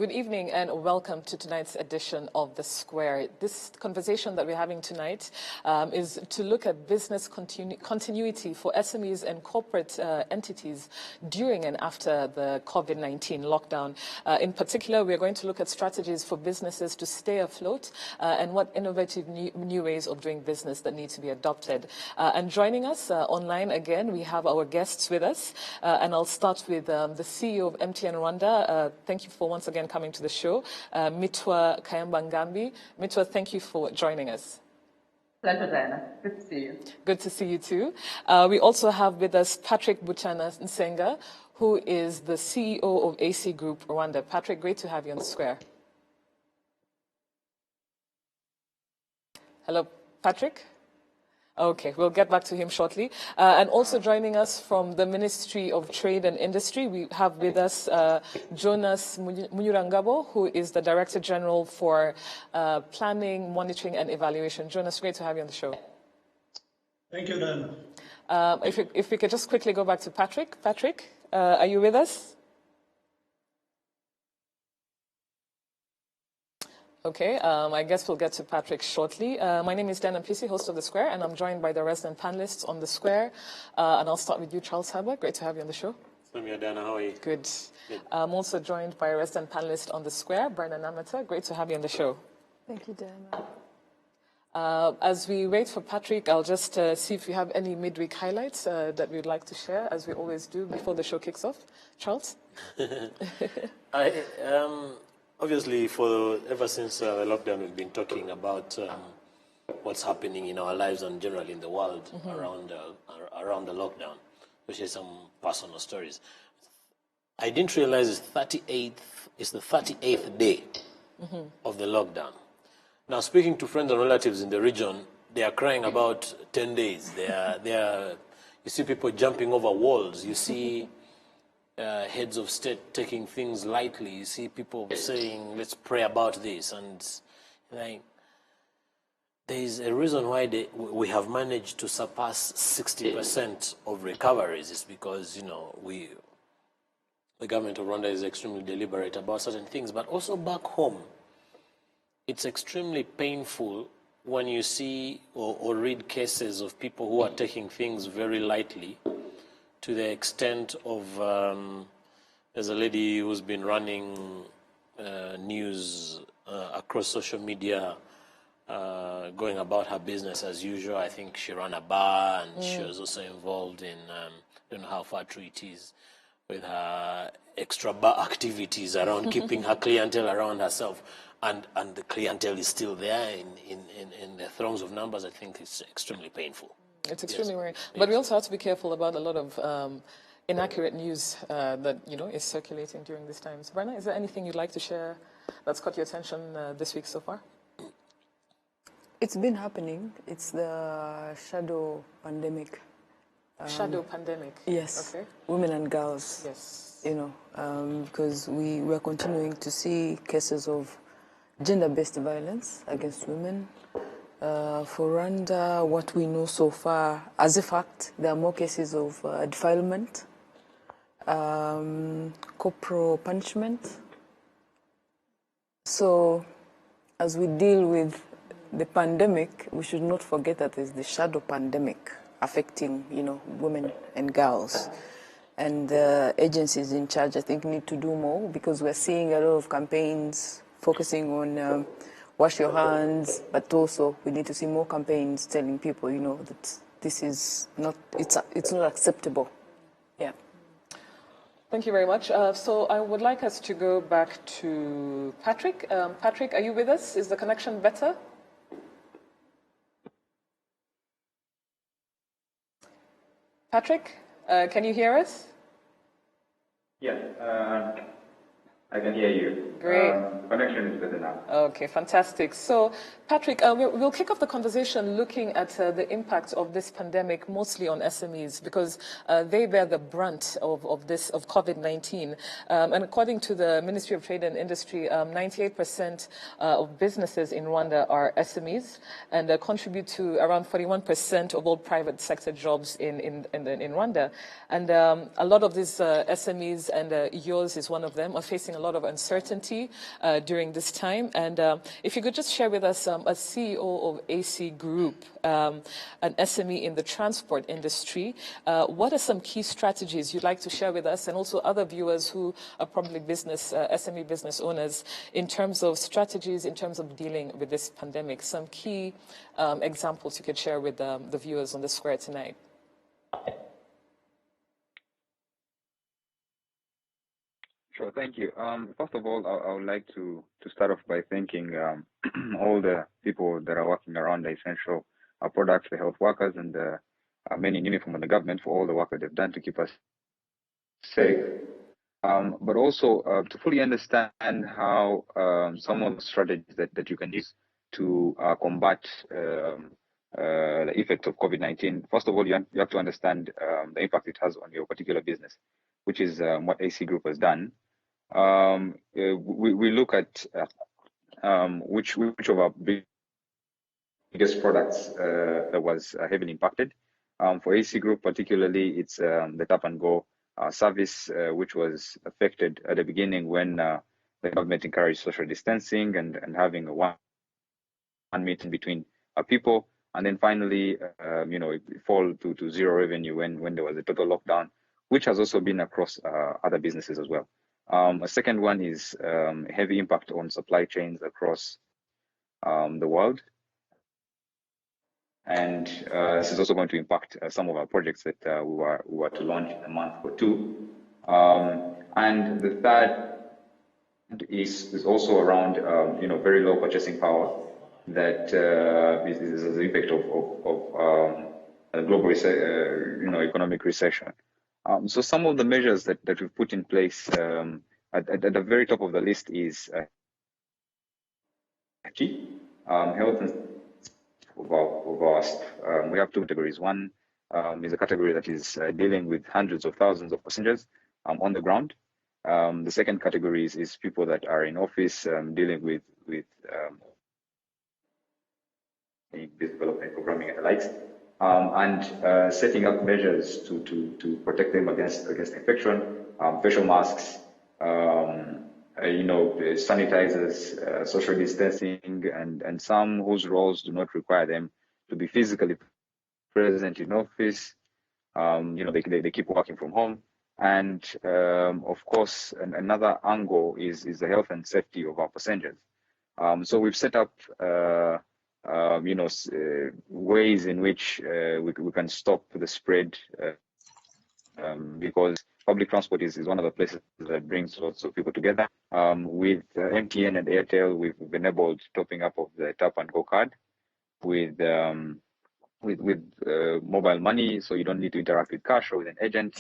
Good evening and welcome to tonight's edition of The Square. This conversation that we're having tonight is to look at business continuity for SMEs and corporate entities during and after the COVID-19 lockdown. In particular, we're going to look at strategies for businesses to stay afloat and what innovative new ways of doing business that need to be adopted. And joining us online again, we have our guests with us. And I'll start with the CEO of MTN Rwanda. Thank you for once again coming to the show. Mitwa Kayamba-Ngambi. Mitwa, thank you for joining us. Pleasure, Diana. Good to see you. Good to see you too. We also have with us Patrick Buchana-Nsenga, who is the CEO of AC Group Rwanda. Patrick, great to have you on the square. Hello, Patrick. Okay, we'll get back to him shortly. And also joining us from the Ministry of Trade and Industry, we have with us Jonas Munyurangabo, who is the Director General for Planning, Monitoring and Evaluation. Jonas, great to have you on the show. Thank you, Dan. If we could just quickly go back to Patrick. Patrick, are you with us? Okay, I guess we'll get to Patrick shortly. My name is Dana Pisi, host of The Square, and I'm joined by the resident panelists on The Square. And I'll start with you, Charles Haber. Great to have you on the show. Same here, Dana. How are you? Good. I'm also joined by a resident panelist on The Square, Brennan Amata. Great to have you on the show. Thank you, Dana. As we wait for Patrick, I'll just see if you have any midweek highlights that we'd like to share, as we always do before the show kicks off. Charles? Obviously, ever since the lockdown, we've been talking about what's happening in our lives and generally in the world around the lockdown, which is some personal stories. I didn't realize it's the 38th day of the lockdown. Now, speaking to friends and relatives in the region, they are crying about 10 days. You see people jumping over walls. You see heads of state taking things lightly. You see people saying, let's pray about this. And like, there is a reason why we have managed to surpass 60% of recoveries. It's because, the government of Rwanda is extremely deliberate about certain things. But also back home, it's extremely painful when you see or read cases of people who are taking things very lightly, to the extent of there's a lady who's been running news across social media, going about her business as usual. I think she ran a bar, and she was also involved in, I don't know how far true it is, with her extra bar activities around keeping her clientele around herself. And the clientele is still there in the throngs of numbers. I think it's extremely painful. It's extremely worrying. But we also have to be careful about a lot of inaccurate news that, is circulating during these times. Brenna, is there anything you'd like to share that's caught your attention this week so far? It's been happening. It's the shadow pandemic. Shadow pandemic? Yes. Okay. Women and girls. Yes. Because we're continuing to see cases of gender-based violence against women. For Rwanda, what we know so far, as a fact, there are more cases of defilement, corporal punishment. So, as we deal with the pandemic, we should not forget that there's the shadow pandemic affecting, women and girls. And the agencies in charge, I think, need to do more, because we're seeing a lot of campaigns focusing on wash your hands, but also we need to see more campaigns telling people, that this is not, it's not acceptable. Yeah. Thank you very much. So I would like us to go back to Patrick. Patrick, are you with us? Is the connection better? Patrick, can you hear us? Yes, I can hear you. Great. Connection is better now. Okay, fantastic. So, Patrick, we'll kick off the conversation looking at the impact of this pandemic mostly on SMEs, because they bear the brunt of COVID-19. And according to the Ministry of Trade and Industry, 98% of businesses in Rwanda are SMEs and contribute to around 41% of all private sector jobs in Rwanda. And a lot of these SMEs, and yours is one of them, are facing a lot of uncertainty during this time. And if you could just share with us, as CEO of AC Group, an SME in the transport industry, what are some key strategies you'd like to share with us and also other viewers who are probably SME business owners in terms of strategies, in terms of dealing with this pandemic? Some key examples you could share with the viewers on the square tonight. Sure, thank you. First of all, I would like to start off by thanking all the people that are working around the essential products, the health workers, and the men in uniform and the government for all the work that they've done to keep us safe. But also to fully understand how some of the strategies that you can use to combat the effects of COVID-19. First of all, you have to understand the impact it has on your particular business, which is what AC Group has done. We look at which of our biggest products that was heavily impacted. For AC Group particularly, it's the tap and go service, which was affected at the beginning when the government encouraged social distancing and having a one meeting between people. And then finally, it fall to zero revenue when there was a total lockdown, which has also been across other businesses as well. A second one is heavy impact on supply chains across the world. And this is also going to impact some of our projects that we were to launch in a month or two. And the third is also around very low purchasing power that is the effect of a global economic recession. So some of the measures that we've put in place at the very top of the list is health and of our we have two categories. One is a category that is dealing with hundreds of thousands of passengers on the ground. The second category is people that are in office dealing with development, programming, and the likes, and setting up measures to protect them against infection, facial masks, sanitizers, social distancing, and some whose roles do not require them to be physically present in office. They keep working from home. And of course, another angle is the health and safety of our passengers. So we've set up ways in which we can stop the spread because public transport is one of the places that brings lots of people together. With MTN and Airtel, we've enabled topping up of the tap and go card with mobile money, so you don't need to interact with cash or with an agent.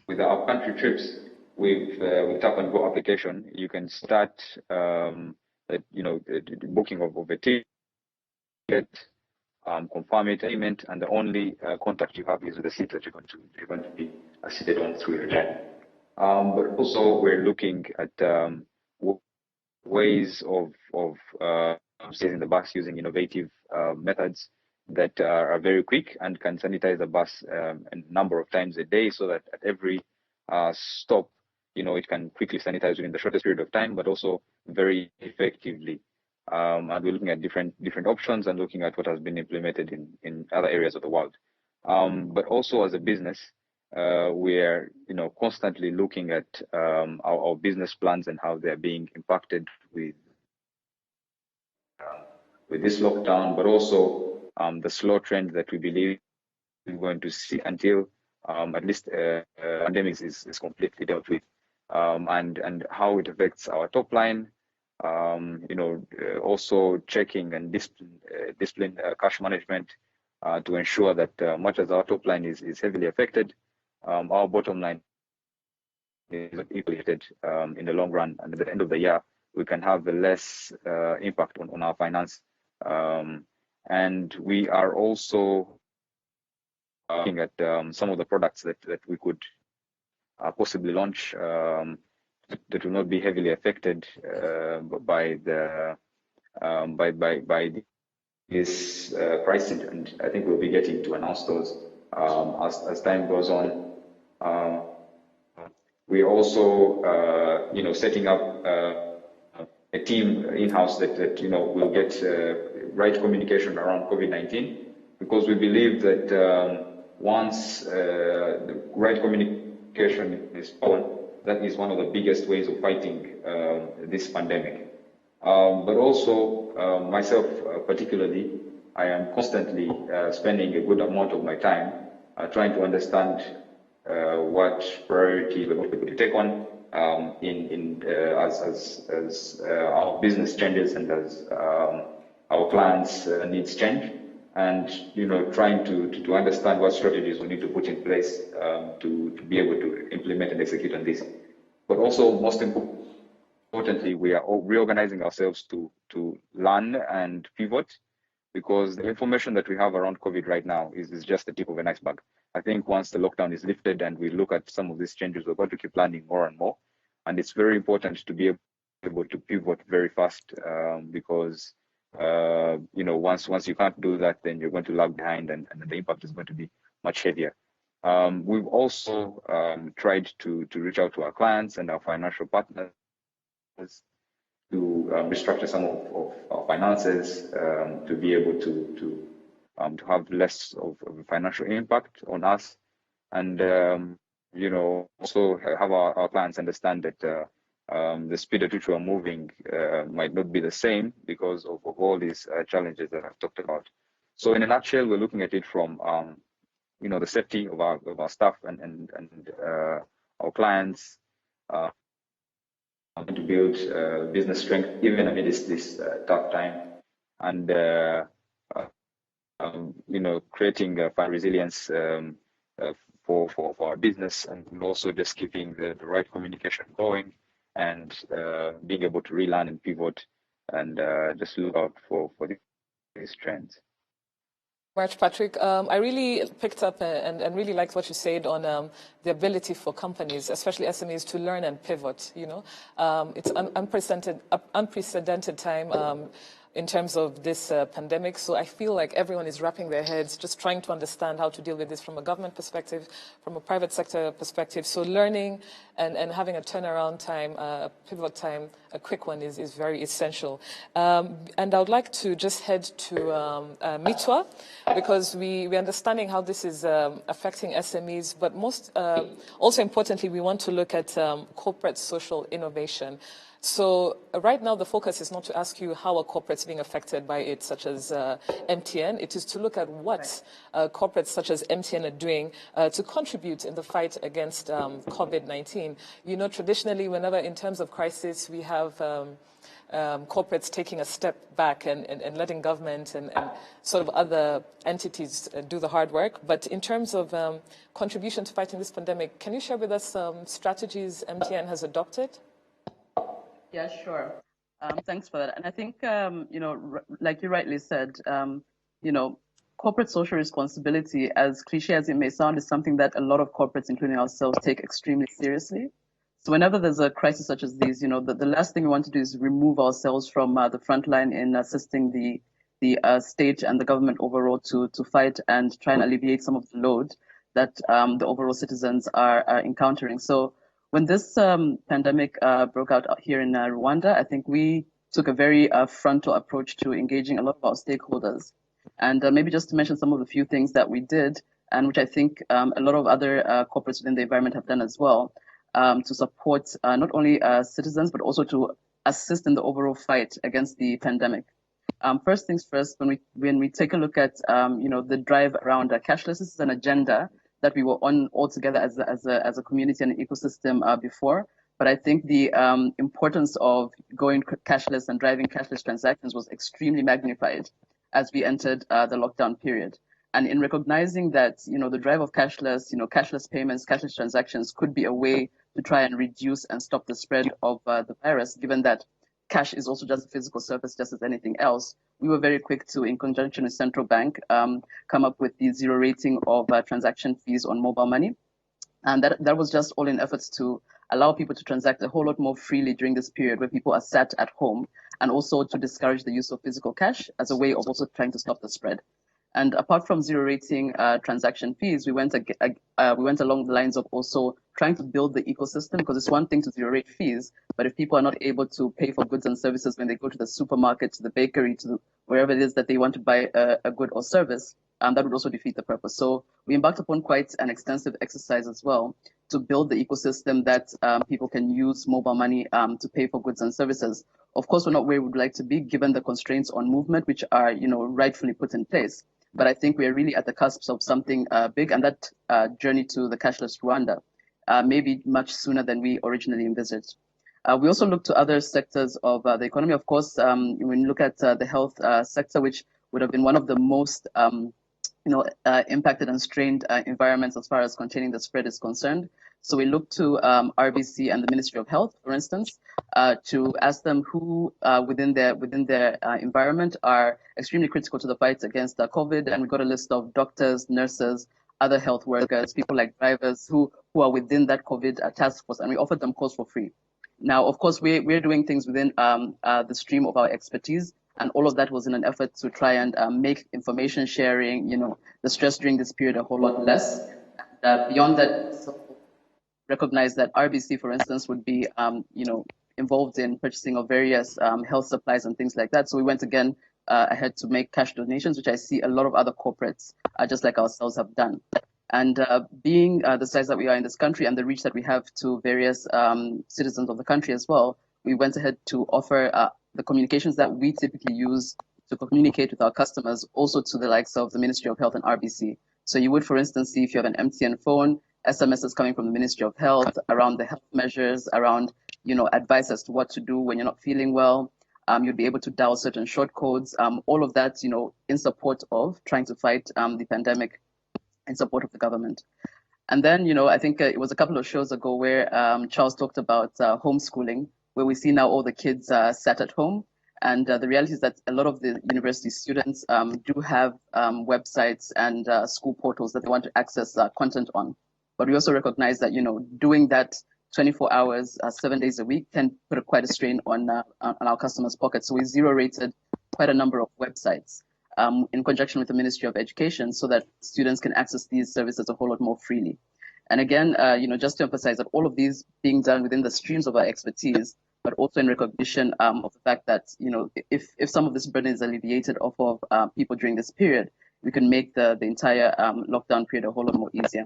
With our country trips, with tap and go application, you can start the booking of a ticket, confirm it, payment, and the only contact you have is with the seat that you're going to be seated on through your journey. But also we're looking at ways of saving the bus using innovative methods that are very quick and can sanitize the bus a number of times a day, so that at every stop, it can quickly sanitize within the shortest period of time, but also very effectively. And we're looking at different options and looking at what has been implemented in other areas of the world. But also as a business, we're constantly looking at our business plans and how they're being impacted with this lockdown, but also the slow trend that we believe we're going to see until at least pandemic is completely dealt with, and how it affects our top line. Also checking and discipline cash management to ensure that much as our top line is heavily affected, our bottom line is equally affected in the long run, and at the end of the year we can have a less impact on our finance. And we are also looking at some of the products that we could possibly launch that will not be heavily affected by this pricing, and I think we'll be getting to announce those as time goes on. We're also, setting up a team in-house that will get right communication around COVID-19, because we believe that once the right communication is on, that is one of the biggest ways of fighting this pandemic. But also, myself particularly, I am constantly spending a good amount of my time trying to understand what priority we're going to take on as our business changes and as our clients' needs change, and trying to understand what strategies we need to put in place to be able to implement and execute on this. But also, most importantly, we are reorganizing ourselves to learn and pivot, because the information that we have around COVID right now is just the tip of an iceberg. I think once the lockdown is lifted and we look at some of these changes, we're going to keep learning more and more. And it's very important to be able to pivot very fast, because once you can't do that, then you're going to lag behind, and the impact is going to be much heavier. We've also tried to reach out to our clients and our financial partners to restructure some of our finances to be able to have less of a financial impact on us, and also have our clients understand that the speed at which we are moving might not be the same because of all these challenges that I've talked about. So in a nutshell, we're looking at it from the safety of our staff and our clients, to build business strength even amidst this tough time, and creating resilience for our business, and also just keeping the right communication going, and being able to relearn and pivot, and just look out for these trends. Much, Patrick. I really picked up and really liked what you said on the ability for companies, especially SMEs, to learn and pivot. It's unprecedented time in terms of this pandemic. So I feel like everyone is wrapping their heads, just trying to understand how to deal with this from a government perspective, from a private sector perspective. So learning and having a turnaround time, a pivot time, a quick one is very essential. And I would like to just head to Mitwa, because we're understanding how this is affecting SMEs, but also importantly, we want to look at corporate social innovation. So right now, the focus is not to ask you how a corporate's being affected by it, such as MTN. It is to look at what corporates such as MTN are doing to contribute in the fight against COVID-19. Traditionally, whenever in terms of crisis, we have corporates taking a step back and letting government and sort of other entities do the hard work. But in terms of contribution to fighting this pandemic, can you share with us some strategies MTN has adopted? Yeah, sure. Thanks for that. And I think, like you rightly said, corporate social responsibility, as cliche as it may sound, is something that a lot of corporates, including ourselves, take extremely seriously. So whenever there's a crisis such as these, the last thing we want to do is remove ourselves from the front line in assisting the state and the government overall to fight and try and alleviate some of the load that the overall citizens are encountering. So when this pandemic broke out here in Rwanda, I think we took a very frontal approach to engaging a lot of our stakeholders. And maybe just to mention some of the few things that we did, and which I think a lot of other corporates within the environment have done as well, to support not only citizens, but also to assist in the overall fight against the pandemic. First things first, when we take a look at the drive around cashless, this is an agenda that we were on all together as a community and an ecosystem before. But I think the importance of going cashless and driving cashless transactions was extremely magnified as we entered the lockdown period. And in recognizing that, the drive of cashless, cashless payments, cashless transactions could be a way to try and reduce and stop the spread of the virus, given that cash is also just a physical surface, just as anything else, we were very quick to, in conjunction with Central Bank, come up with the zero rating of transaction fees on mobile money. And that was just all in efforts to allow people to transact a whole lot more freely during this period where people are sat at home, and also to discourage the use of physical cash as a way of also trying to stop the spread. And apart from zero rating transaction fees, we went along the lines of also trying to build the ecosystem, because it's one thing to zero rate fees, but if people are not able to pay for goods and services when they go to the supermarket, to the bakery, wherever it is that they want to buy a good or service, that would also defeat the purpose. So we embarked upon quite an extensive exercise as well to build the ecosystem that people can use mobile money to pay for goods and services. Of course, we're not where we would like to be given the constraints on movement, which are, rightfully put in place. But I think we are really at the cusp of something big, and that journey to the cashless Rwanda maybe much sooner than we originally envisaged. We also look to other sectors of the economy. Of course, when you look at the health sector, which would have been one of the most impacted and strained environments as far as containing the spread is concerned. So we look to RBC and the Ministry of Health, for instance, to ask them who within their environment are extremely critical to the fight against COVID. And we got a list of doctors, nurses, other health workers, people like drivers who are within that COVID task force, and we offered them calls for free. Now, of course, we're doing things within the stream of our expertise, and all of that was in an effort to try and make information sharing, the stress during this period a whole lot less. Beyond that, recognize that RBC, for instance, would be, involved in purchasing of various health supplies and things like that. So we went again ahead to make cash donations, which I see a lot of other corporates, just like ourselves, have done. And being the size that we are in this country and the reach that we have to various citizens of the country as well, we went ahead to offer the communications that we typically use to communicate with our customers also to the likes of the Ministry of Health and RBC. So you would, for instance, see if you have an MTN phone, SMSs coming from the Ministry of Health around the health measures, around, advice as to what to do when you're not feeling well. You'd be able to dial certain short codes, all of that, in support of trying to fight the pandemic, in support of the government. And then, I think it was a couple of shows ago where Charles talked about homeschooling, where we see now all the kids sat at home. And the reality is that a lot of the university students do have websites and school portals that they want to access content on. But we also recognize that, doing that 24 hours, 7 days a week can put quite a strain on our customers' pockets. So we zero rated quite a number of websites in conjunction with the Ministry of Education so that students can access these services a whole lot more freely. And again, just to emphasize that all of these being done within the streams of our expertise, but also in recognition of the fact that, if some of this burden is alleviated off of people during this period, we can make the entire lockdown period a whole lot more easier.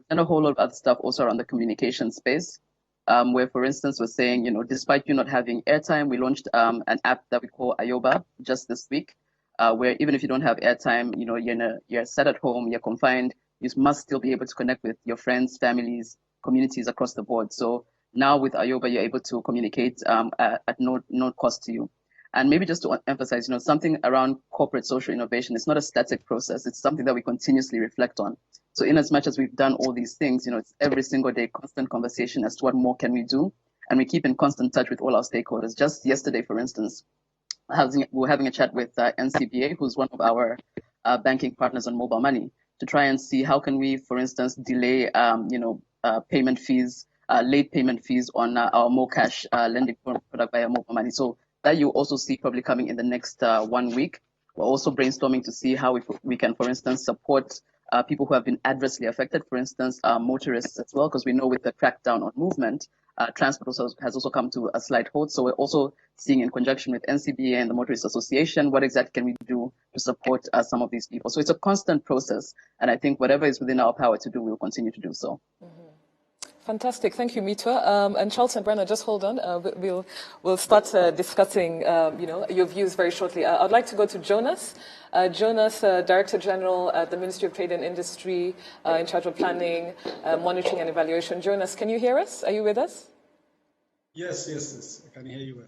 And a whole lot of other stuff also around the communication space, where, for instance, we're saying, despite you not having airtime, we launched an app that we call Ayoba just this week, where even if you don't have airtime, you're sat at home, you're confined, you must still be able to connect with your friends, families, communities across the board. So now with Ayoba, you're able to communicate at no cost to you. And maybe just to emphasize, something around corporate social innovation, it's not a static process. It's something that we continuously reflect on. So in as much as we've done all these things, it's every single day, constant conversation as to what more can we do. And we keep in constant touch with all our stakeholders. Just yesterday, for instance, we were having a chat with NCBA, who's one of our banking partners on mobile money, to try and see how can we, for instance, delay, payment fees, late payment fees on our MoCash lending product via mobile money. So that you also see probably coming in the next 1 week. We're also brainstorming to see how we can, for instance, support people who have been adversely affected, for instance, motorists as well, because we know with the crackdown on movement, transport has also come to a slight halt. So we're also seeing in conjunction with NCBA and the Motorist Association, what exactly can we do to support some of these people. So it's a constant process. And I think whatever is within our power to do, we'll continue to do so. Mm-hmm. Fantastic. Thank you, Mitwa. And Charles and Brenna, just hold on. We'll start discussing, your views very shortly. I'd like to go to Jonas. Jonas, Director General at the Ministry of Trade and Industry, in charge of planning, monitoring and evaluation. Jonas, can you hear us? Are you with us? Yes. I can hear you well.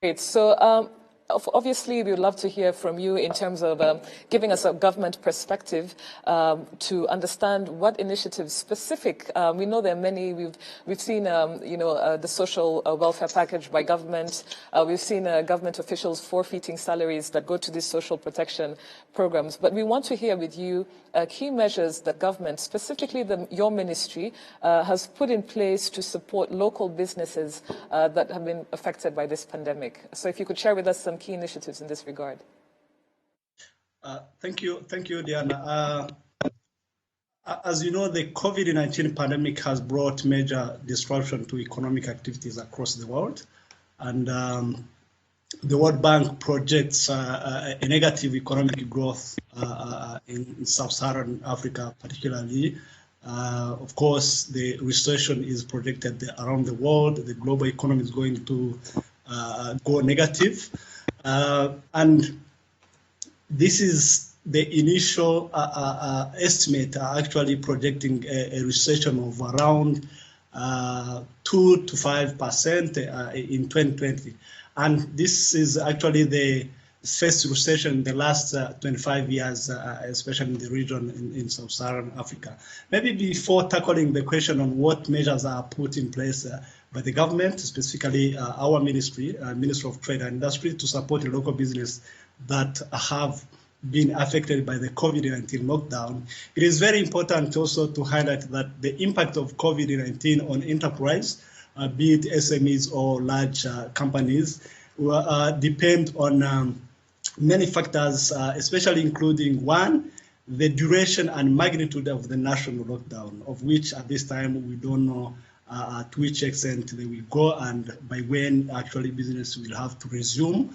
Great. So, obviously, we would love to hear from you in terms of giving us a government perspective to understand what initiatives specific. We know there are many. We've seen, the social welfare package by government. We've seen government officials forfeiting salaries that go to these social protection programs. But we want to hear with you key measures that government, specifically your ministry, has put in place to support local businesses that have been affected by this pandemic. So if you could share with us some key initiatives in this regard. Thank you, Diana. As you know, the COVID-19 pandemic has brought major disruption to economic activities across the world, and the World Bank projects a negative economic growth in sub-Saharan Africa, particularly. Of course, the recession is projected around the world. The global economy is going to go negative, and this is the initial estimate actually projecting a recession of around 2 to 5% in 2020. And this is actually the first recession in the last 25 years, especially in the region in sub-Saharan Africa. Maybe before tackling the question on what measures are put in place by the government, specifically our ministry, Ministry of Trade and Industry, to support the local business that have been affected by the COVID-19 lockdown, it is very important also to highlight that the impact of COVID-19 on enterprise, be it SMEs or large companies, depend on many factors, especially including one, the duration and magnitude of the national lockdown, of which at this time we don't know to which extent they will go and by when actually business will have to resume.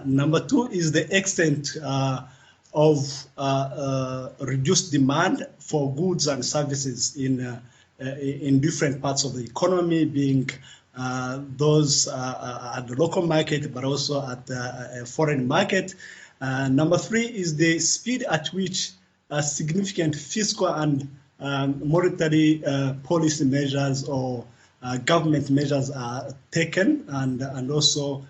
Number two is the extent of reduced demand for goods and services in different parts of the economy, being those at the local market, but also at a foreign market. Number three is the speed at which significant fiscal and monetary policy measures or government measures are taken and also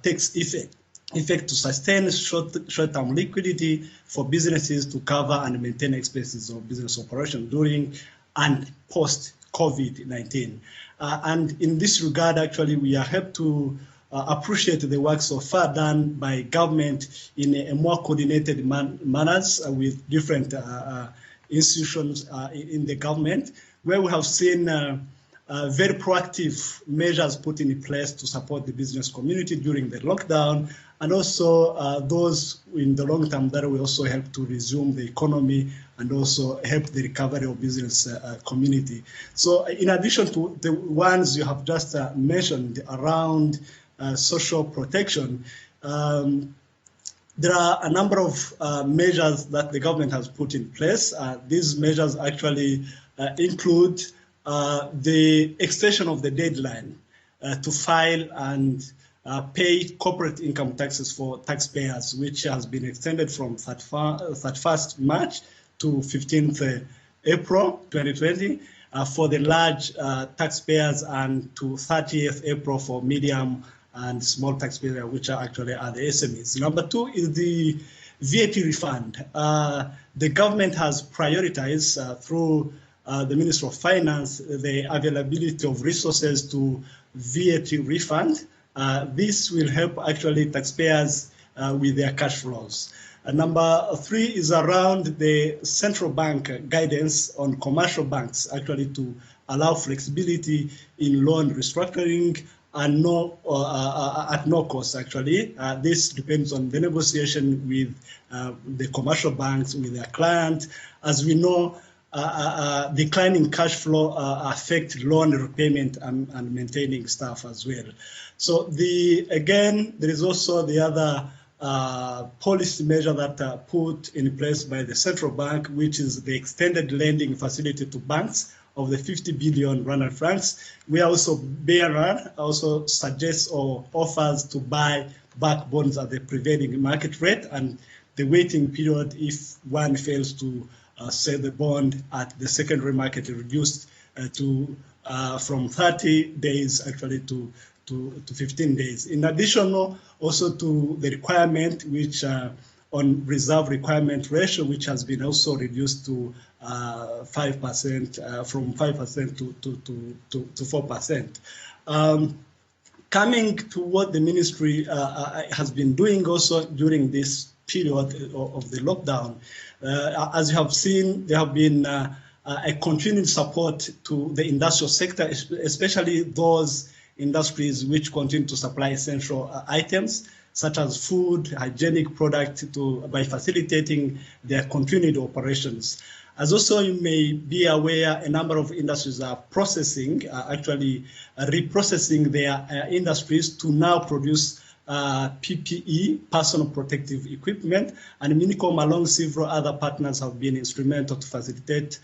takes effect to sustain short-term liquidity for businesses to cover and maintain expenses of business operation during and post-COVID-19. And in this regard, actually, we are helped to appreciate the work so far done by government in a more coordinated manners with different institutions in the government, where we have seen very proactive measures put in place to support the business community during the lockdown, and also those in the long term that will also help to resume the economy and also help the recovery of business community. So in addition to the ones you have just mentioned around social protection, there are a number of measures that the government has put in place. These measures actually include the extension of the deadline to file and pay corporate income taxes for taxpayers, which has been extended from 31st March to 15th April 2020 for the large taxpayers, and to 30th April for medium and small taxpayers, which are actually the SMEs. Number two is the VAT refund. The government has prioritized through the Ministry of Finance the availability of resources to VAT refund. This will help actually taxpayers with their cash flows. Number three is around the central bank guidance on commercial banks, actually to allow flexibility in loan restructuring and at no cost, actually. This depends on the negotiation with the commercial banks, with their clients. As we know, declining cash flow affect loan repayment and maintaining staff as well. So again, there is also the other policy measure that put in place by the central bank, which is the extended lending facility to banks of the 50 billion Rwandan francs. We also, BRR also suggests or offers to buy back bonds at the prevailing market rate, and the waiting period if one fails to sell the bond at the secondary market reduced to from 30 days actually to 15 days. In addition, also to the requirement which on reserve requirement ratio, which has been also reduced to 5% from 5% to 4%. Coming to what the ministry has been doing also during this period of the lockdown, as you have seen, there have been a continued support to the industrial sector, especially those industries which continue to supply essential items. such as food, hygienic products, by facilitating their continued operations. As also you may be aware, a number of industries are reprocessing their industries to now produce PPE, personal protective equipment, and Minicom, along several other partners, have been instrumental to facilitate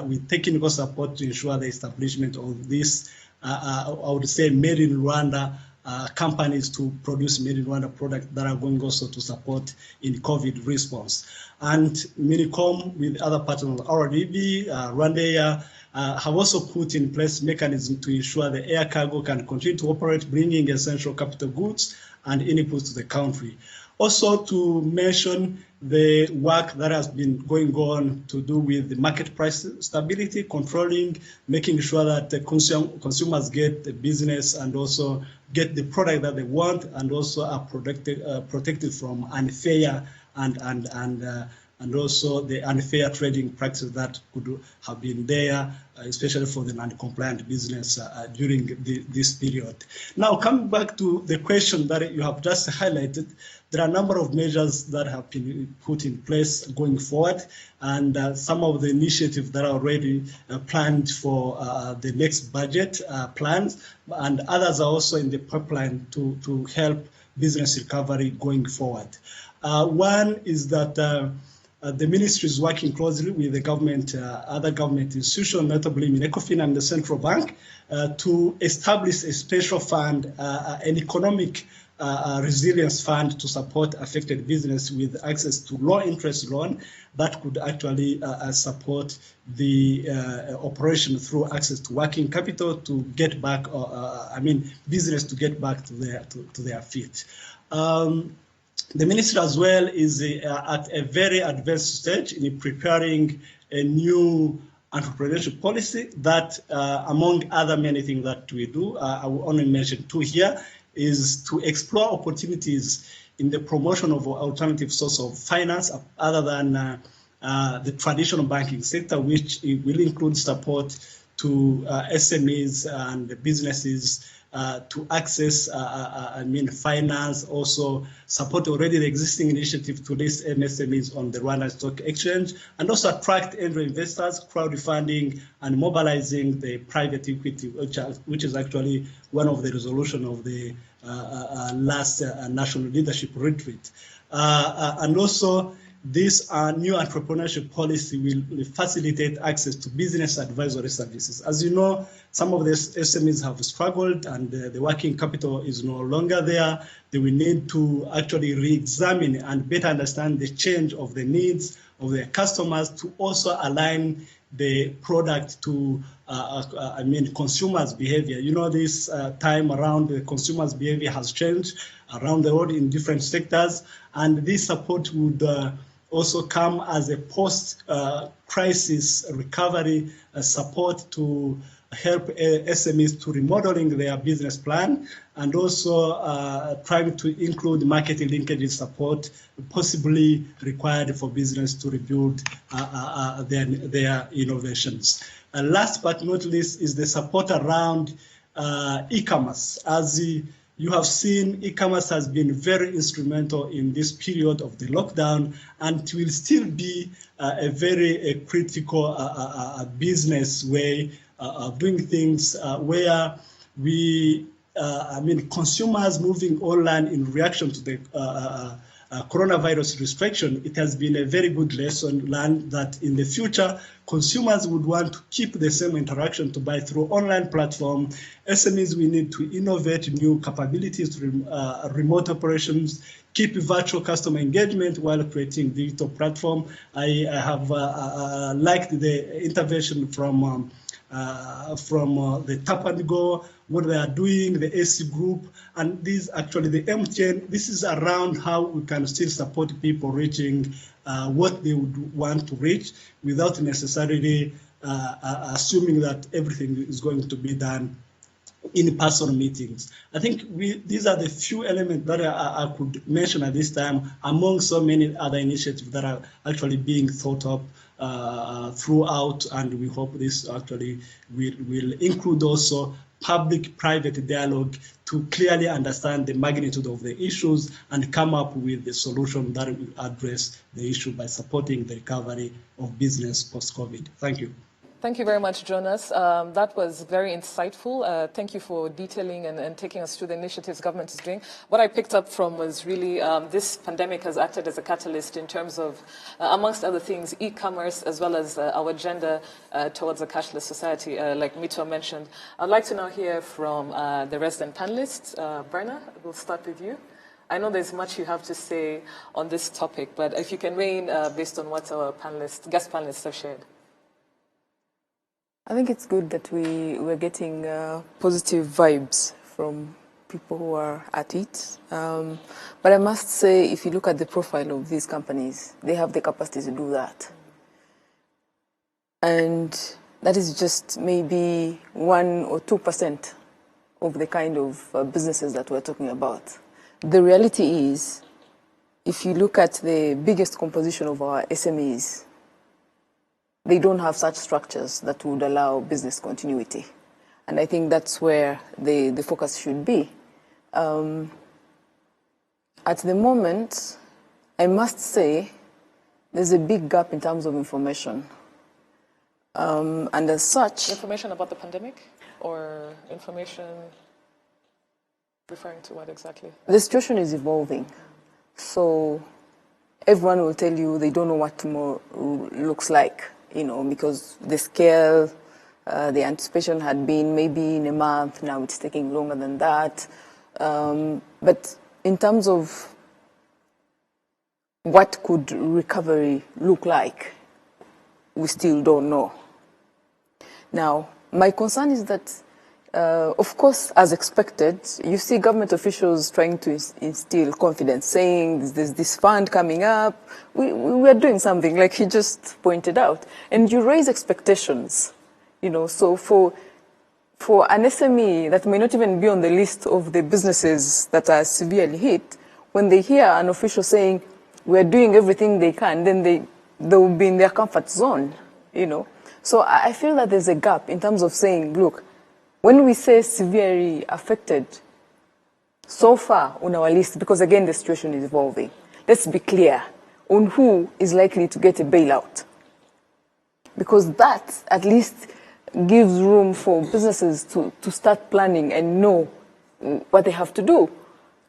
with technical support to ensure the establishment of this, I would say, made in Rwanda companies to produce made in Rwanda products that are going also to support in COVID response. And Minicom, with other partners, RDB, Rwanda, have also put in place mechanisms to ensure the air cargo can continue to operate, bringing essential capital goods and inputs to the country. Also, to mention the work that has been going on to do with the market price stability, controlling, making sure that the consumers get the business and also get the product that they want, and also are protected from unfair and also the unfair trading practices that could have been there, especially for the non-compliant business during this period. Now, coming back to the question that you have just highlighted, there are a number of measures that have been put in place going forward, and some of the initiatives that are already planned for the next budget plans, and others are also in the pipeline to help business recovery going forward. One is that the ministry is working closely with the government, other government institutions, notably Minecofin and the Central Bank, to establish a special fund, an economic resilience fund to support affected business with access to low-interest loan that could actually support the operation through access to working capital to get back, business to get back to their feet. The ministry as well is at a very advanced stage in preparing a new entrepreneurship policy that, among other many things that we do, I will only mention two here, is to explore opportunities in the promotion of alternative source of finance other than the traditional banking sector, which will include support to SMEs and businesses to access, finance, also support already the existing initiative to list MSMEs on the Rwanda Stock Exchange, and also attract angel investors, crowdfunding, and mobilizing the private equity, which is actually one of the resolution of the last national leadership retreat. And also, this new entrepreneurship policy will facilitate access to business advisory services. As you know, some of the SMEs have struggled and the working capital is no longer there. They will need to actually re-examine and better understand the change of the needs of their customers to also align the product to consumers' behavior. You know, this time around, the consumers' behavior has changed around the world in different sectors, and this support would also come as a post-crisis recovery support to help SMEs to remodeling their business plan, and also trying to include marketing linkages support possibly required for business to rebuild their innovations. Last but not least is the support around e-commerce. As you have seen, e-commerce has been very instrumental in this period of the lockdown, and it will still be a very critical business way of doing things, where we, consumers moving online in reaction to the coronavirus restriction. It has been a very good lesson learned that in the future, consumers would want to keep the same interaction to buy through online platform. SMEs, we need to innovate new capabilities to remote operations, keep virtual customer engagement while creating digital platform. I have liked the intervention from the Tap and Go, what they are doing, the AC group, and these actually the MTN. This is around how we can still support people reaching what they would want to reach without necessarily assuming that everything is going to be done in-person meetings. I think these are the few elements that I could mention at this time, among so many other initiatives that are actually being thought of throughout, and we hope this actually will include also public-private dialogue to clearly understand the magnitude of the issues and come up with a solution that will address the issue by supporting the recovery of business post-COVID. Thank you. Thank you very much, Jonas. That was very insightful. Thank you for detailing and taking us through the initiatives government is doing. What I picked up from was really this pandemic has acted as a catalyst in terms of, amongst other things, e-commerce as well as our agenda towards a cashless society, like Mito mentioned. I'd like to now hear from the resident panelists. Brenna, we'll start with you. I know there's much you have to say on this topic, but if you can weigh in based on what our guest panelists have shared. I think it's good that we're getting positive vibes from people who are at it. But I must say, if you look at the profile of these companies, they have the capacity to do that. And that is just maybe 1 or 2% of the kind of businesses that we're talking about. The reality is, if you look at the biggest composition of our SMEs, they don't have such structures that would allow business continuity. And I think that's where the focus should be. At the moment, I must say, there's a big gap in terms of information. And as such... Information about the pandemic? Or information referring to what exactly? The situation is evolving. So everyone will tell you they don't know what tomorrow looks like. You know, because the scale, the anticipation had been maybe in a month, now it's taking longer than that. But in terms of what could recovery look like, we still don't know. Now, my concern is that, of course, as expected, you see government officials trying to instill confidence, saying there's this fund coming up. We are doing something, like he just pointed out. And you raise expectations, you know. So for an SME that may not even be on the list of the businesses that are severely hit, when they hear an official saying, we're doing everything they can, then they will be in their comfort zone, you know. So I feel that there's a gap in terms of saying, look, when we say severely affected, so far on our list, because again the situation is evolving, let's be clear on who is likely to get a bailout. Because that at least gives room for businesses to start planning and know what they have to do.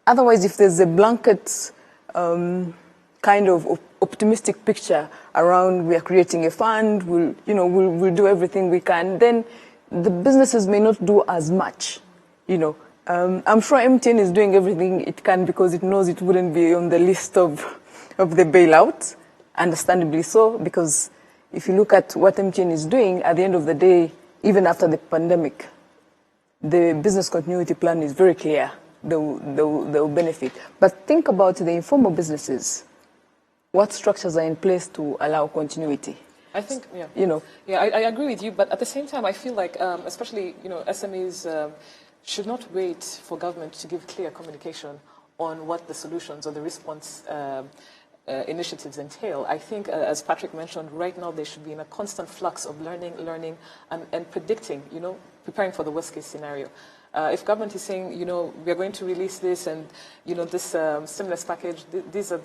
Otherwise, if there's a blanket kind of optimistic picture around we are creating a fund, we'll do everything we can, then the businesses may not do as much, you know. I'm sure MTN is doing everything it can because it knows it wouldn't be on the list of the bailout, understandably so, because if you look at what MTN is doing, at the end of the day, even after the pandemic, the business continuity plan is very clear. They'll benefit. But think about the informal businesses. What structures are in place to allow continuity? I think, yeah. You know. Yeah, I agree with you, but at the same time, I feel like, especially, you know, SMEs should not wait for government to give clear communication on what the solutions or the response initiatives entail. I think, as Patrick mentioned, right now they should be in a constant flux of learning, and predicting, you know, preparing for the worst case scenario. If government is saying, you know, we are going to release this and, you know, this stimulus package, these are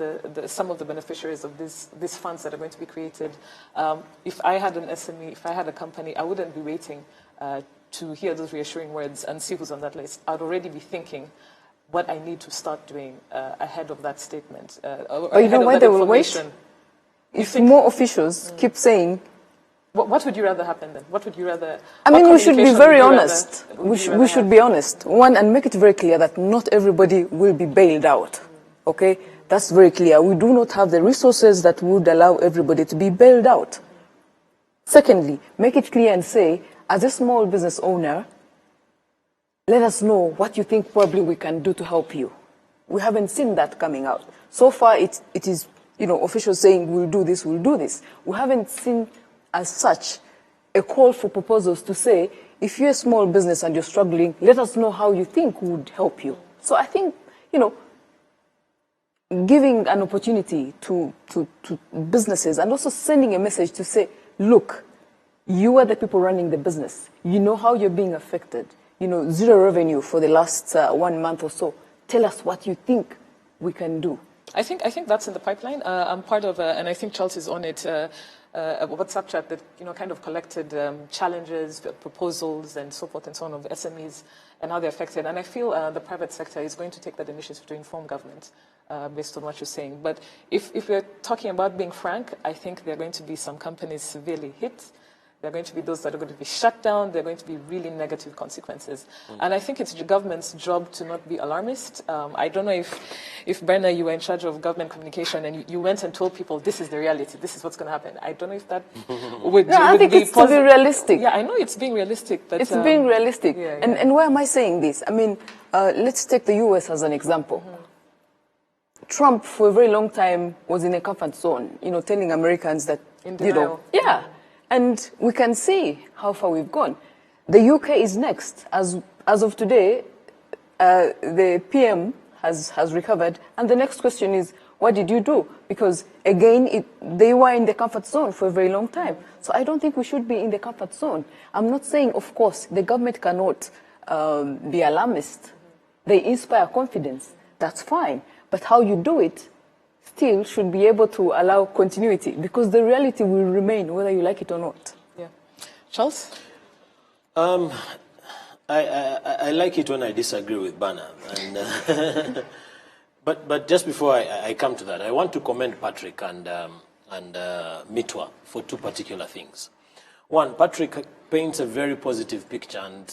some of the beneficiaries of these funds that are going to be created. If I had an SME, if I had a company, I wouldn't be waiting to hear those reassuring words and see who's on that list. I'd already be thinking what I need to start doing ahead of that statement. But you know why they will wait? If more officials keep saying, what would you rather happen then? What would you rather... I mean, we should be very honest. We should be honest. One, and make it very clear that not everybody will be bailed out. Okay? That's very clear. We do not have the resources that would allow everybody to be bailed out. Secondly, make it clear and say, as a small business owner, let us know what you think probably we can do to help you. We haven't seen that coming out. So far, it is, you know, officials saying, we'll do this, we'll do this. We haven't seen, as such, a call for proposals to say, if you're a small business and you're struggling, let us know how you think would help you. So I think, you know, giving an opportunity to businesses and also sending a message to say, look, you are the people running the business. You know how you're being affected. zero revenue for the last 1 month or so. Tell us what you think we can do. I think that's in the pipeline. I'm part of, and I think Charles is on it, a WhatsApp chat that kind of collected challenges, proposals, and so forth and so on of SMEs and how they're affected. And I feel the private sector is going to take that initiative to inform government based on what you're saying. But if we're talking about being frank, I think there are going to be some companies severely hit. There are going to be those that are going to be shut down. There are going to be really negative consequences. And I think it's the government's job to not be alarmist. I don't know if Bernard, you were in charge of government communication and you went and told people, this is the reality, this is what's going to happen. I don't know if that would No, I think it's to be realistic. Yeah, I know it's being realistic. But it's being realistic. Yeah. And why am I saying this? I mean, let's take the US as an example. Trump, for a very long time, was in a comfort zone, telling Americans that, In denial. Yeah. And we can see how far we've gone. The UK is next. As of today, the PM has recovered. And the next question is, what did you do? Because, again, they were in the comfort zone for a very long time. So I don't think we should be in the comfort zone. I'm not saying, of course, the government cannot be alarmist. They inspire confidence. That's fine. But how you do it still should be able to allow continuity, because the reality will remain whether you like it or not. Yeah. Charles? I like it when I disagree with Bana. And, but just before I come to that, I want to commend Patrick and Mitwa for two particular things. One, Patrick paints a very positive picture, and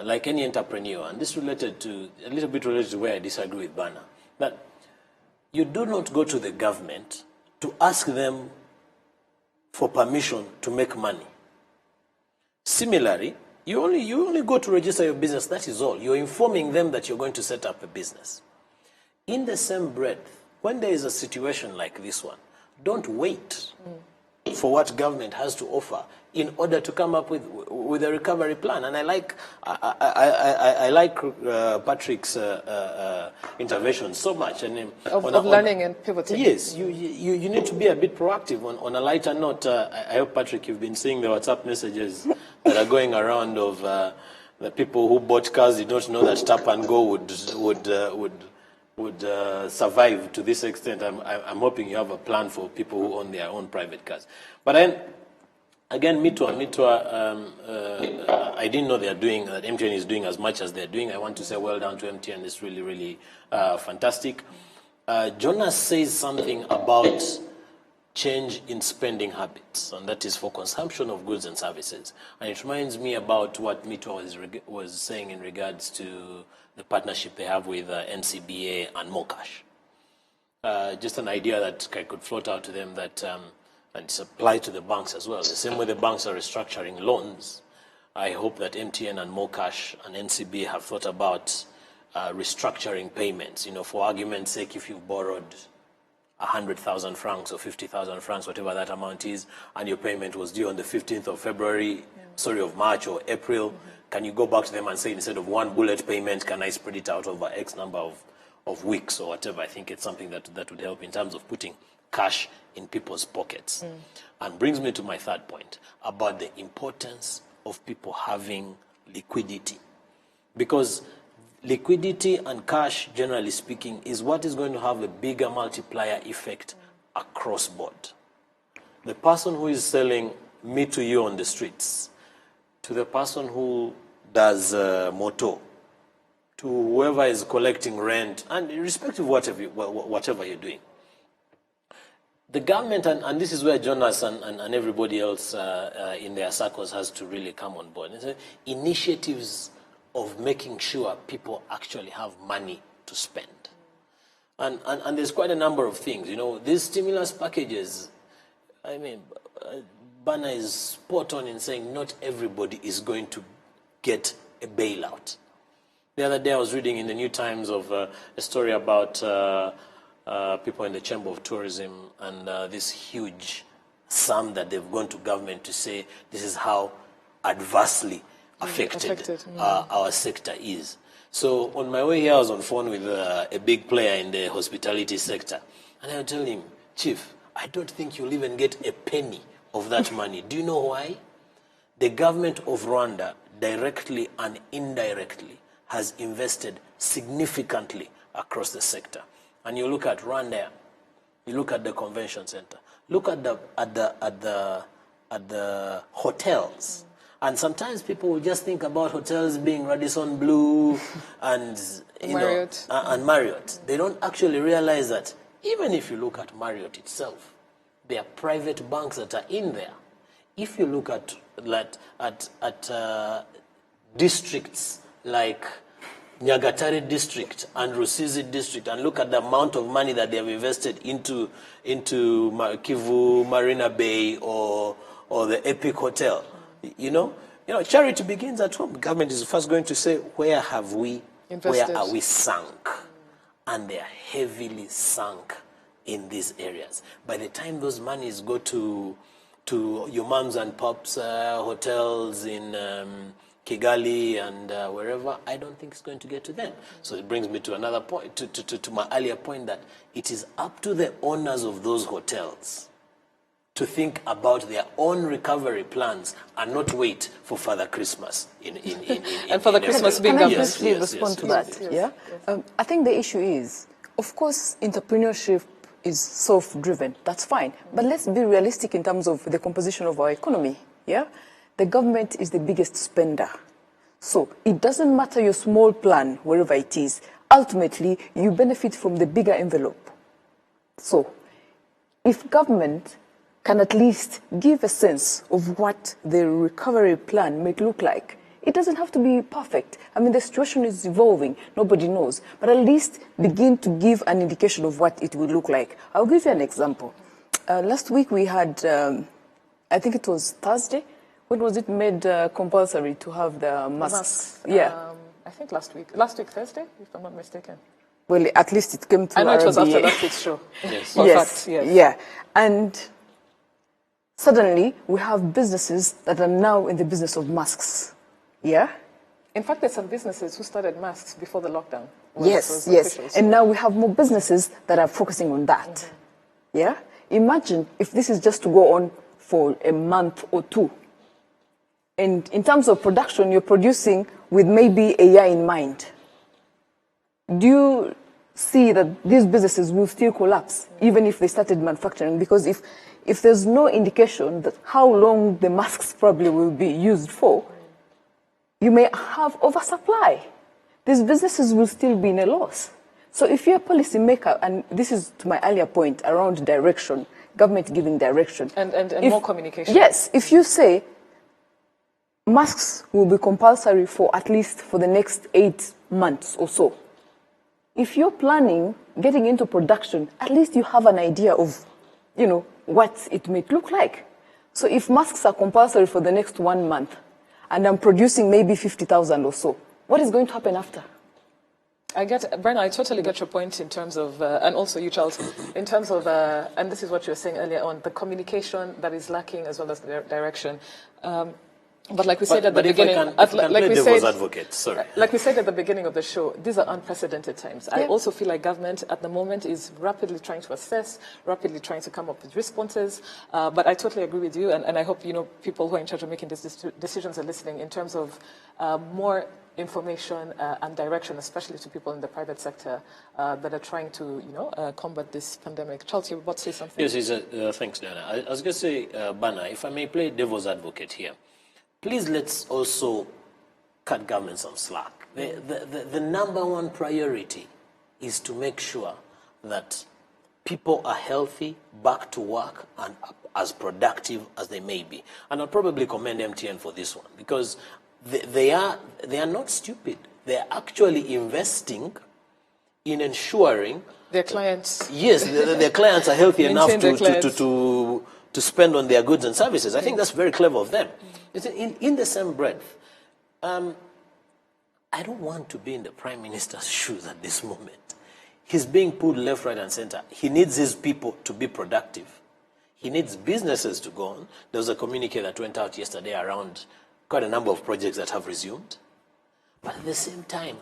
like any entrepreneur, and this a little bit related to where I disagree with Bana, that you do not go to the government to ask them for permission to make money. Similarly, you only go to register your business, that is all. You're informing them that you're going to set up a business. In the same breath, when there is a situation like this one, don't wait for what government has to offer in order to come up with a recovery plan. And I like Patrick's intervention so much. And of learning and pivoting. Yes, you need to be a bit proactive. On a lighter note, I hope, Patrick, you've been seeing the WhatsApp messages that are going around of the people who bought cars did not know that Tap and Go would survive to this extent. I'm hoping you have a plan for people who own their own private cars. But then, again, Mitwa, I didn't know that MTN is doing as much as they're doing. I want to say well done to MTN. It's really, really fantastic. Jonas says something about change in spending habits, and that is for consumption of goods and services. And it reminds me about what Mitwa was saying in regards to the partnership they have with NCBA and Mocash. Just an idea that I could float out to them that, and it's applied to the banks as well. The same way the banks are restructuring loans, I hope that MTN and Mocash and NCBA have thought about restructuring payments. For argument's sake, if you've borrowed 100,000 francs or 50,000 francs, whatever that amount is, and your payment was due on the 15th of March or April, can you go back to them and say, instead of one bullet payment, can I spread it out over X number of weeks or whatever? I think it's something that would help in terms of putting cash in people's pockets. And brings me to my third point about the importance of people having liquidity. Because liquidity and cash, generally speaking, is what is going to have a bigger multiplier effect across board. The person who is selling me to you on the streets, to the person who does moto, to whoever is collecting rent, and irrespective of whatever you're doing. The government, and this is where Jonas and everybody else in their circles has to really come on board. Initiatives of making sure people actually have money to spend. And there's quite a number of things. These stimulus packages, I mean, Bana is spot on in saying not everybody is going to get a bailout. The other day I was reading in the New Times of a story about people in the Chamber of Tourism and this huge sum that they've gone to government to say this is how adversely affected our sector is. So on my way here, I was on phone with a big player in the hospitality sector. And I told him, Chief, I don't think you'll even get a penny of that money. Do you know why? The government of Rwanda directly and indirectly, has invested significantly across the sector. And you look at Rwanda, you look at the convention center, look at the hotels. And sometimes people will just think about hotels being Radisson Blu and Marriott. And Marriott. They don't actually realize that even if you look at Marriott itself, there are private banks that are in there. If you look at districts like Nyagatare district and Rusizi district and look at the amount of money that they have invested into Kivu Marina Bay or the Epic Hotel, you know, charity begins at home. The government is first going to say, where have we invested? Where are we sunk? And they are heavily sunk in these areas. By the time those monies go to your moms and pops hotels in Kigali and wherever, I don't think it's going to get to them. So it brings me to another point, to my earlier point, that it is up to the owners of those hotels to think about their own recovery plans and not wait for Father Christmas. And Father Christmas being Can I government. briefly respond to that? Yes. I think the issue is, of course, entrepreneurship is self-driven. That's fine. But let's be realistic in terms of the composition of our economy. Yeah? The government is the biggest spender. So it doesn't matter your small plan, wherever it is. Ultimately, you benefit from the bigger envelope. So if government can at least give a sense of what the recovery plan may look like, it doesn't have to be perfect. I mean, the situation is evolving. Nobody knows. But at least begin to give an indication of what it will look like. I'll give you an example. Last week we had, I think it was Thursday, when was it made compulsory to have the masks? Yeah. I think last week Thursday, if I'm not mistaken. Well, at least it came through I know it was RBA. after last week's show. Yes. Yes, Fact, yes. yeah. And suddenly we have businesses that are now in the business of masks. Yeah? In fact, there's some businesses who started masks before the lockdown. Yes, yes. And now we have more businesses that are focusing on that. Mm-hmm. Yeah? Imagine if this is just to go on for a month or two. And in terms of production, you're producing with maybe a year in mind. Do you see that these businesses will still collapse, even if they started manufacturing? Because if there's no indication that how long the masks probably will be used for, you may have oversupply. These businesses will still be in a loss. So if you're a policymaker, and this is to my earlier point around direction, government giving direction. And more communication. Yes, if you say masks will be compulsory for at least for the next 8 months or so. If you're planning getting into production, at least you have an idea of, what it may look like. So if masks are compulsory for the next 1 month, and I'm producing maybe 50,000 or so, what is going to happen after? Brenna, I totally get your point in terms of, and also you, Charles, in terms of, and this is what you were saying earlier on, the communication that is lacking as well as the direction. But like we said at the beginning, like we said at the beginning of the show, these are unprecedented times. Yeah. I also feel like government at the moment is rapidly trying to assess, rapidly trying to come up with responses. But I totally agree with you, and I hope people who are in charge of making these decisions are listening in terms of more information and direction, especially to people in the private sector that are trying to combat this pandemic. Charles, you were about to say something? Yes, thanks, Diana. I was going to say, Bana, if I may play devil's advocate here. Please let's also cut government some slack. The number one priority is to make sure that people are healthy, back to work, and as productive as they may be. And I'll probably commend MTN for this one, because they are not stupid. They're actually investing in ensuring their clients. Yes, their clients are healthy enough to spend on their goods and services. I think that's very clever of them. In the same breath, I don't want to be in the Prime Minister's shoes at this moment. He's being pulled left, right, and center. He needs his people to be productive. He needs businesses to go on. There was a communique that went out yesterday around quite a number of projects that have resumed. But at the same time,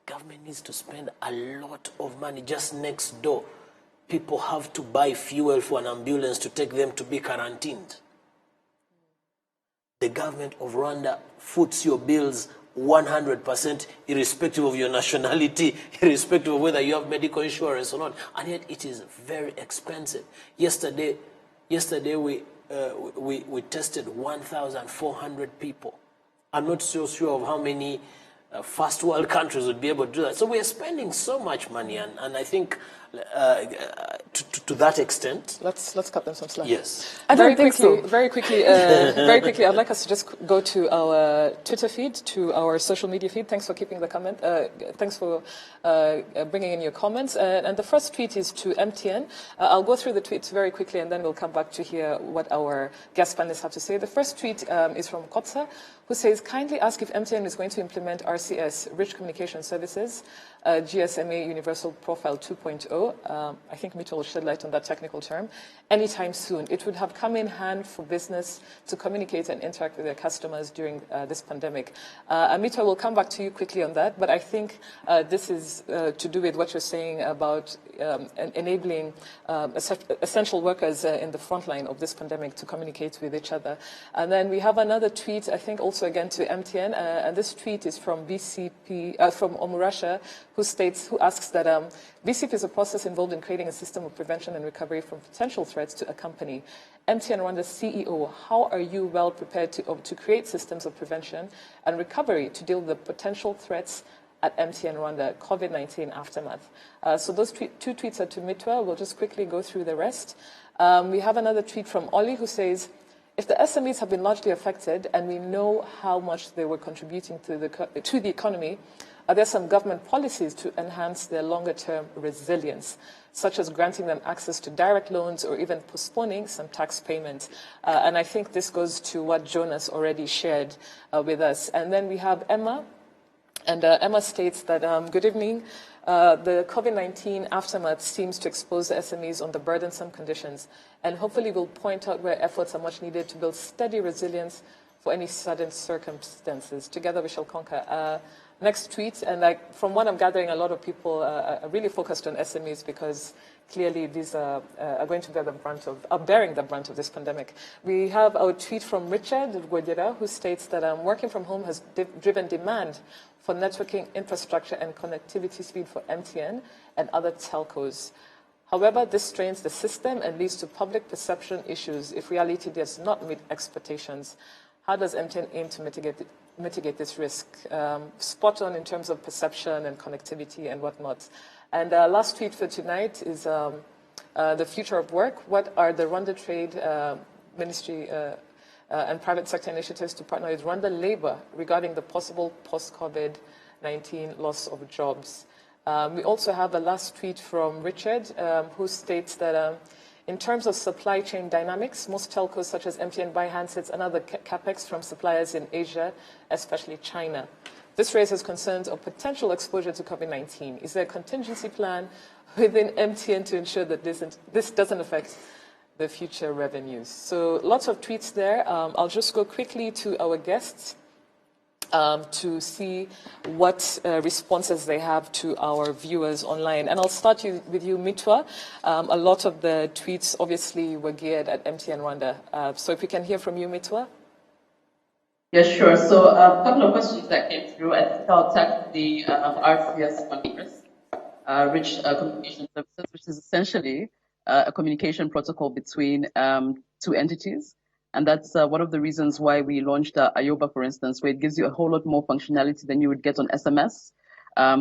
government needs to spend a lot of money. Just next door, people have to buy fuel for an ambulance to take them to be quarantined. the government of Rwanda foots your bills 100%, irrespective of your nationality, irrespective of whether you have medical insurance or not, and yet it is very expensive. Yesterday we tested 1,400 people. I'm not so sure of how many first world countries would be able to do that. So we are spending so much money, and I think to that extent. Let's cut them some slack. Yes. Very quickly, I'd like us to just go to our Twitter feed, to our social media feed. Thanks for keeping the comment. Thanks for bringing in your comments. And the first tweet is to MTN. I'll go through the tweets very quickly, and then we'll come back to hear what our guest panelists have to say. The first tweet is from Kotsa, who says, kindly ask if MTN is going to implement RCS, Rich Communication Services, GSMA Universal Profile 2.0. I think Mito will shed light on that technical term. Anytime soon. It would have come in hand for business to communicate and interact with their customers during this pandemic. Mito, will come back to you quickly on that, but I think this is to do with what you're saying about enabling essential workers in the front line of this pandemic to communicate with each other. And then we have another tweet, I think also again to MTN, and this tweet is from BCP, from Omurasha, who asks that BCP is a process involved in creating a system of prevention and recovery from potential threats to a company. MTN Rwanda's CEO, how are you well prepared to create systems of prevention and recovery to deal with the potential threats at MTN Rwanda, COVID-19 aftermath? So those two tweets are to Mitwa. We'll just quickly go through the rest. We have another tweet from Oli, who says, if the SMEs have been largely affected and we know how much they were contributing to the economy, are there some government policies to enhance their longer-term resilience, such as granting them access to direct loans or even postponing some tax payments? And I think this goes to what Jonas already shared with us. And then we have Emma. And Emma states that, good evening, the COVID-19 aftermath seems to expose the SMEs on the burdensome conditions, and hopefully will point out where efforts are much needed to build steady resilience for any sudden circumstances. Together we shall conquer. Next tweet, and from what I'm gathering, a lot of people are really focused on SMEs because clearly these are going to bear the brunt of, are bearing the brunt of this pandemic. We have our tweet from Richard Gwedera, who states that working from home has driven demand for networking infrastructure and connectivity speed for MTN and other telcos. However, this strains the system and leads to public perception issues if reality does not meet expectations. How does MTN aim to mitigate this risk? Spot on in terms of perception and connectivity and whatnot. And last tweet for tonight is the future of work. What are the Rwanda Trade Ministry and private sector initiatives to partner with Rwanda Labour regarding the possible post-COVID-19 loss of jobs? We also have a last tweet from Richard, who states that in terms of supply chain dynamics, most telcos such as MTN buy handsets and other capex from suppliers in Asia, especially China. This raises concerns of potential exposure to COVID-19. Is there a contingency plan within MTN to ensure that this doesn't affect the future revenues? So lots of tweets there. I'll just go quickly to our guests to see what responses they have to our viewers online. And I'll start with you, Mitwa. A lot of the tweets obviously were geared at MTN Rwanda. So if we can hear from you, Mitwa. Yes, sure. So a couple of questions that came through. I think I'll tackle the RCS one first, Rich Communication Services, which is essentially a communication protocol between two entities. And that's one of the reasons why we launched Ayoba, for instance, where it gives you a whole lot more functionality than you would get on SMS.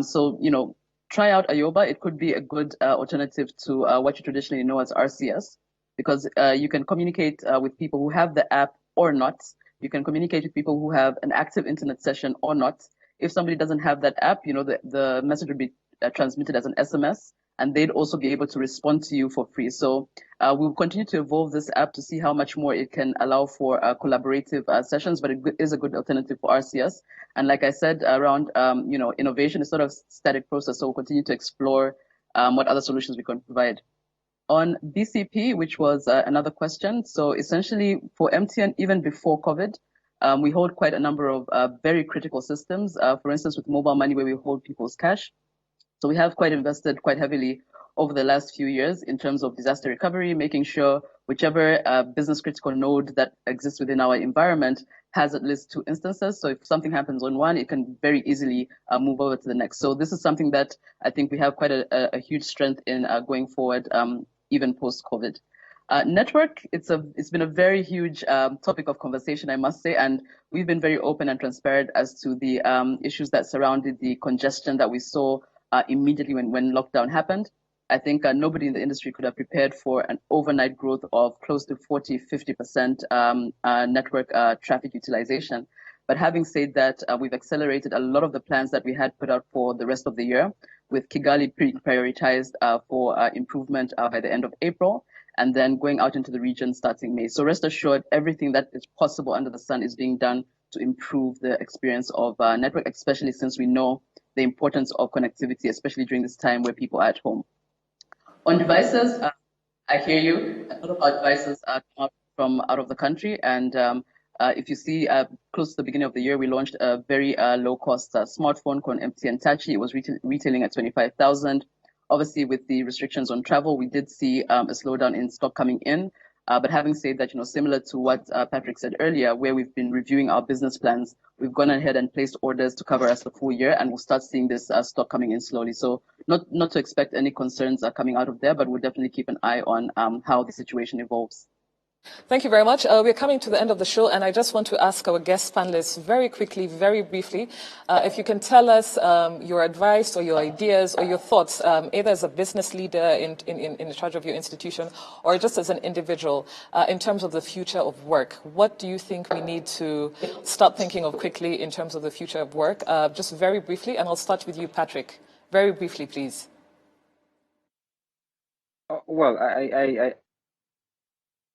So, you know, try out Ayoba. It could be a good alternative to what you traditionally know as RCS, because you can communicate with people who have the app or not. You can communicate with people who have an active internet session or not. If somebody doesn't have that app, you know, the message would be transmitted as an SMS, and they'd also be able to respond to you for free. So we'll continue to evolve this app to see how much more it can allow for collaborative sessions, but it is a good alternative for RCS. And like I said, around you know, innovation is sort of static process, so we'll continue to explore what other solutions we can provide. On BCP, which was another question, so essentially for MTN, even before COVID, we hold quite a number of very critical systems, for instance, with mobile money, where we hold people's cash. So we have invested quite heavily over the last few years in terms of disaster recovery, making sure whichever business critical node that exists within our environment hazard list to instances. So if something happens on one, it can very easily move over to the next. So this is something that I think we have quite a huge strength in going forward, even post-COVID. Network, it's been a very huge topic of conversation, I must say, and we've been very open and transparent as to the issues that surrounded the congestion that we saw immediately when lockdown happened. I think nobody in the industry could have prepared for an overnight growth of close to 40-50% network traffic utilization. But having said that, we've accelerated a lot of the plans that we had put out for the rest of the year, with Kigali prioritized for improvement by the end of April, and then going out into the region starting May. So rest assured, everything that is possible under the sun is being done to improve the experience of network, especially since we know the importance of connectivity, especially during this time where people are at home. On devices, I hear you. A lot of our devices come out from out of the country, and if you see, close to the beginning of the year, we launched a very low-cost smartphone called MTN Tachi. It was retailing at 25,000. Obviously, with the restrictions on travel, we did see a slowdown in stock coming in. But having said that, similar to what Patrick said earlier, where we've been reviewing our business plans, we've gone ahead and placed orders to cover us the full year, and we'll start seeing this stock coming in slowly. So not to expect any concerns coming out of there, but we'll definitely keep an eye on how the situation evolves. Thank you very much. We're coming to the end of the show, and I just want to ask our guest panelists very quickly, very briefly, if you can tell us your advice or your ideas or your thoughts, either as a business leader in charge of your institution or just as an individual, in terms of the future of work. What do you think we need to start thinking of quickly in terms of the future of work? Just very briefly, and I'll start with you, Patrick. Very briefly, please. Well,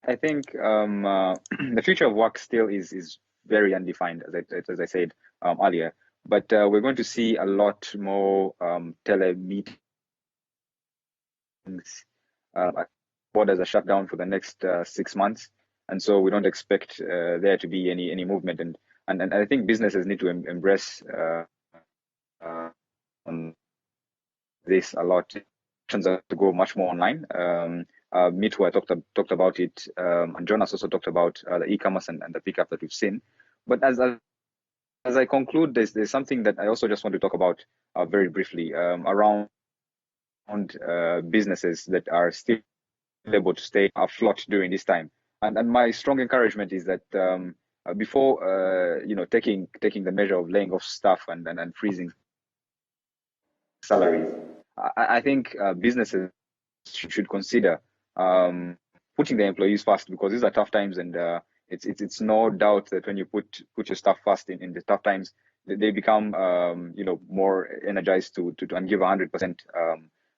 I think the future of work still is very undefined, as I said earlier. But we're going to see a lot more telemeetings. Borders are shut down for the next 6 months, and so we don't expect there to be any movement. And I think businesses need to embrace this a lot. To go much more online. Mitwa talked about it, and Jonas also talked about the e-commerce and the pickup that we've seen. But as I conclude, there's something that I also just want to talk about very briefly around businesses that are still able to stay afloat during this time. And my strong encouragement is that before taking the measure of laying off staff and freezing salaries, I think businesses should consider putting the employees first, because these are tough times, and it's no doubt that when you put your staff first in the tough times, they become more energized to and give 100%.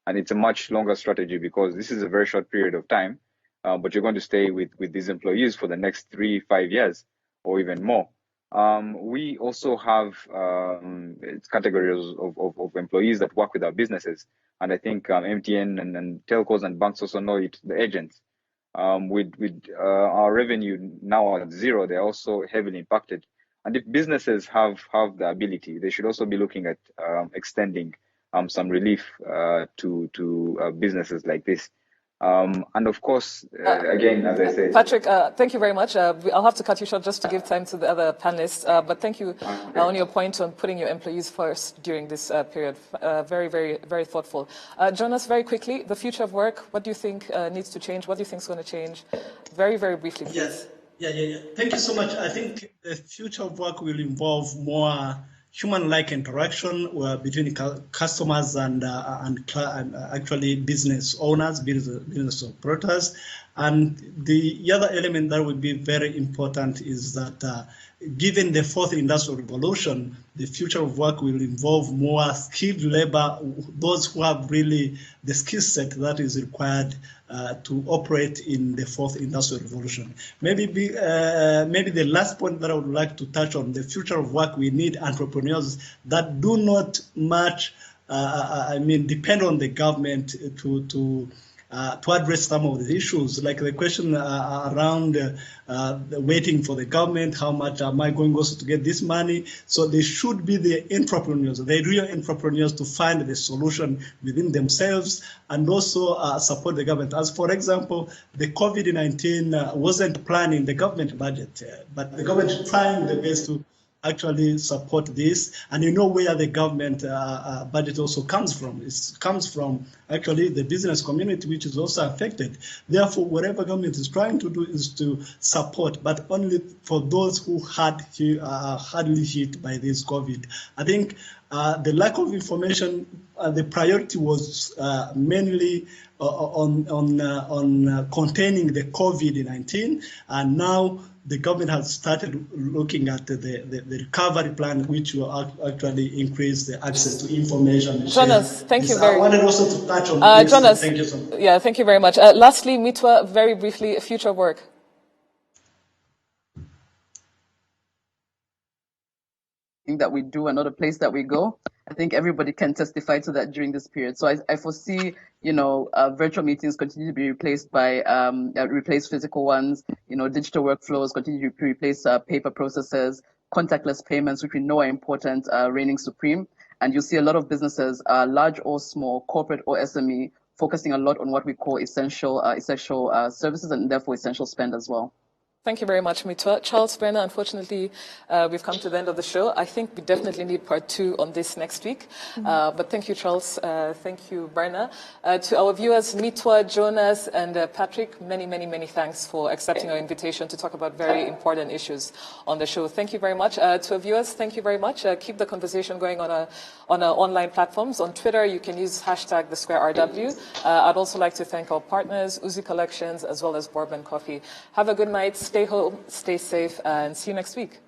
And it's a much longer strategy, because this is a very short period of time, but you're going to stay with these employees for the next 3-5 years or even more. We also have categories of employees that work with our businesses, and I think MTN and telcos and banks also know it, the agents. With our revenue now at zero, they're also heavily impacted. And if businesses have the ability, they should also be looking at extending some relief to businesses like this. And of course, again, as I said... Patrick, thank you very much. I'll have to cut you short just to give time to the other panelists. But thank you on your point on putting your employees first during this period. Very, very, very thoughtful. Jonas, very quickly, the future of work, what do you think needs to change? What do you think is going to change? Very, very briefly, please. Yes. Yeah. Thank you so much. I think the future of work will involve more human-like interaction between customers and actually business owners, business operators. And the other element that would be very important is that given the fourth industrial revolution, the future of work will involve more skilled labor, those who have really the skill set that is required to operate in the fourth industrial revolution. Maybe the last point that I would like to touch on, the future of work, we need entrepreneurs that do not much, depend on the government to to address some of the issues, like the question around waiting for the government, how much am I going also to get this money? So they should be the entrepreneurs, the real entrepreneurs, to find the solution within themselves and also support the government. As for example, the COVID-19 wasn't planned in the government budget, but the government is trying the best to actually support this. And you know where the government budget also comes from. It comes from actually the business community, which is also affected. Therefore, whatever government is trying to do is to support, but only for those who are hardly hit by this COVID. I think the lack of information, the priority was mainly on containing the COVID-19, and now the government has started looking at the recovery plan, which will actually increase the access to information. Jonas, thank you very much. I wanted also to touch on this. Jonas, thank you so much. Yeah, thank you very much. Lastly, Mitwa, very briefly, future work. That we do and not a place that we go. I think everybody can testify to that during this period. So I foresee, virtual meetings continue to be replaced by replace physical ones. Digital workflows continue to replace paper processes, contactless payments, which we know are important, reigning supreme. And you'll see a lot of businesses, large or small, corporate or SME, focusing a lot on what we call essential services and therefore essential spend as well. Thank you very much, Mitwa. Charles, Brenna, unfortunately, we've come to the end of the show. I think we definitely need part 2 on this next week. But thank you, Charles. Thank you, Brenna. To our viewers, Mitwa, Jonas, and Patrick, many, many, many thanks for accepting our invitation to talk about very important issues on the show. Thank you very much. To our viewers, thank you very much. Keep the conversation going on our online platforms. On Twitter, you can use #TheSquareRW. I'd also like to thank our partners, Uzi Collections, as well as Bourbon Coffee. Have a good night. Stay home, stay safe, and see you next week.